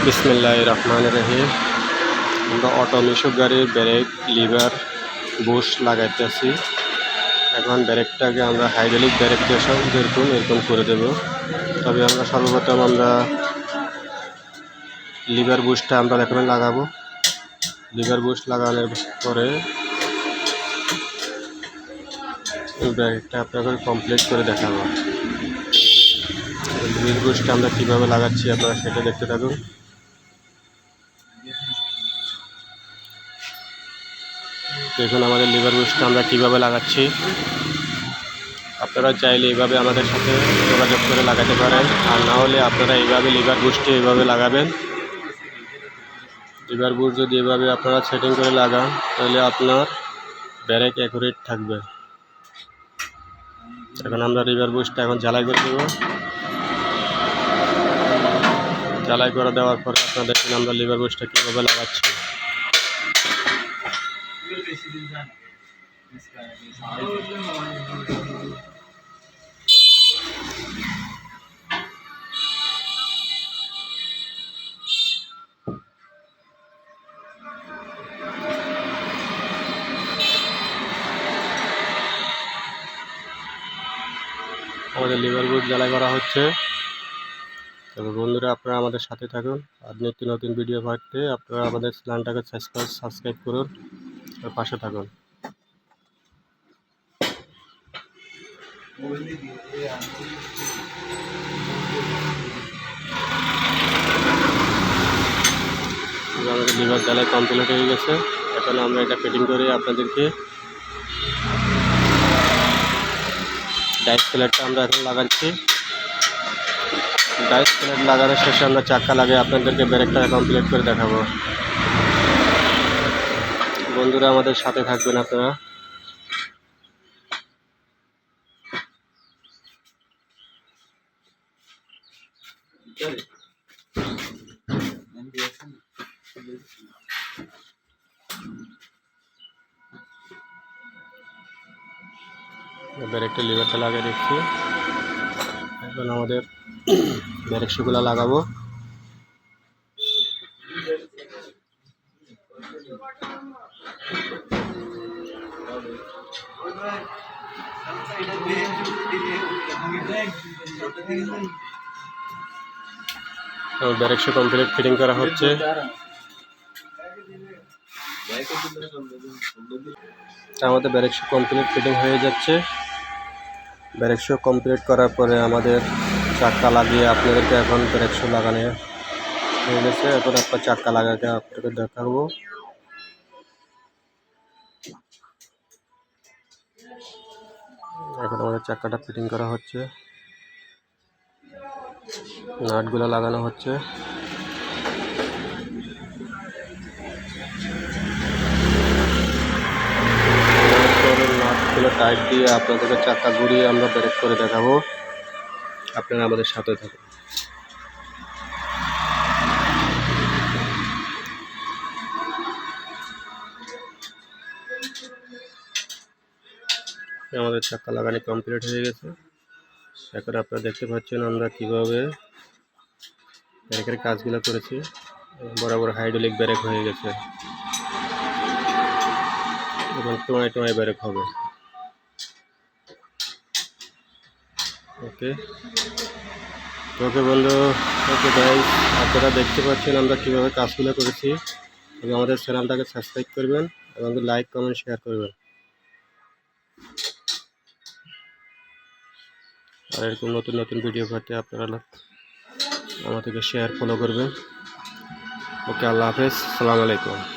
বিসমিল্লাহির রহমানির রহিম। আমরা অটো মিশুক গাড়ির ব্রেক, লিভার, বুশ লাগাইতেছি। এখন ব্রেকটাকে আমরা হাইড্রোলিক ব্রেক যেরকম এরকম করে দেব। তবে আমরা সর্বপ্রথম লিভার বুশটা আমরা এখানে লাগাবো। লিভার বুশ লাগানোর পরে ব্রেকটা আপনাকে কমপ্লিট করে দেখাবো। লিভার বুশটা আমরা কীভাবে লাগাচ্ছি আপনারা সেটা দেখতে থাকুন। দেখুন আমাদের লিভার বুশটা আমরা কীভাবে লাগাচ্ছি। আপনারা চাইলে এইভাবে আমাদের সাথে যোগাযোগ করে লাগাতে পারেন, আর না হলে আপনারা এইভাবে লিভার বুশটি এইভাবে লাগাবেন। লিভার বুশ যদি এভাবে আপনারা সেটিং করে লাগান তাহলে আপনার ব্রেক অ্যাকুরেট থাকবে। এখন আমরা লিভার বুশটা এখন জ্বালাই করে দেব। জ্বালাই করে দেওয়ার পরে আপনারা দেখুন আমরা লিভার বুশটা কীভাবে লাগাচ্ছি। আমাদের লিভার বুশ জ্বালাই করা হচ্ছে। তবে বন্ধুরা আপনারা আমাদের সাথে থাকুন, আর নিত্য নতুন ভিডিও পাঠাতে আপনারা আমাদের চ্যানেলটাকে সাবস্ক্রাইব করুন আর পাশে থাকুন। আমাদের লিভার জ্বালাই কমপ্লিট হয়ে গেছে। এখন আমরা এটা ফিটিং করে আপনাদেরকে ডাইস প্লেটটা আমরা এখন লাগাচ্ছি। ডাইস প্লেট লাগানোর শেষে আমরা চাক্কা লাগিয়ে আপনাদেরকে ব্রেকটা কমপ্লিট করে দেখাবো। বন্ধুরা আমাদের সাথে থাকবেন আপনারা। ব্রেকটা লিভারটা লাগিয়ে দিচ্ছি। এখন আমাদের ব্রেক শুগুলা লাগাবো। ব্রেক শু কমপ্লিট ফিটিং করা হচ্ছে। আমাদের ব্রেক শু কমপ্লিট ফিটিং হয়ে যাচ্ছে। ব্রেক শু কমপ্লিট করার পরে আমাদের চাক্কা লাগিয়ে আপনাদেরকে এখন ব্রেক শু লাগানো হয়ে গেছে। এখন আপনার চাক্কা লাগাতে আপনাদের দেখাবো। এখন আমাদের চাক্কাটা ফিটিং করা হচ্ছে, নাটগুলো লাগানো হচ্ছে। নাটগুলো টাইট দিয়ে আপনাদেরকে চাক্কা ঘুরিয়ে আমরা ব্রেক করে দেখাবো। আপনারা আমাদের সাথে থাকুন। আমাদের চাক্কা লাগানো কমপ্লিট হয়ে গেছে। এখন আপনারা দেখতে পাচ্ছেন আমরা কিভাবে ব্রেকের কাজগুলো করেছি। বরাবর হাইড্রোলিক ব্রেক হয়ে গেছে এবং টোঁয়ায় ব্রেক হবে। ওকে বন্ধু, ওকে গাইস, আপনারা দেখতে পাচ্ছেন আমরা কিভাবে কাজগুলো করেছি। এবং আমাদের চ্যানেলটাকে সাবস্ক্রাইব করবেন এবং লাইক কমেন্ট শেয়ার করবেন। আর এরকম নতুন নতুন ভিডিও পেতে আপনারা আমাদেরকে ফলো করবেন। ওকে, আল্লাহ হাফেজ, আসসালামু আলাইকুম।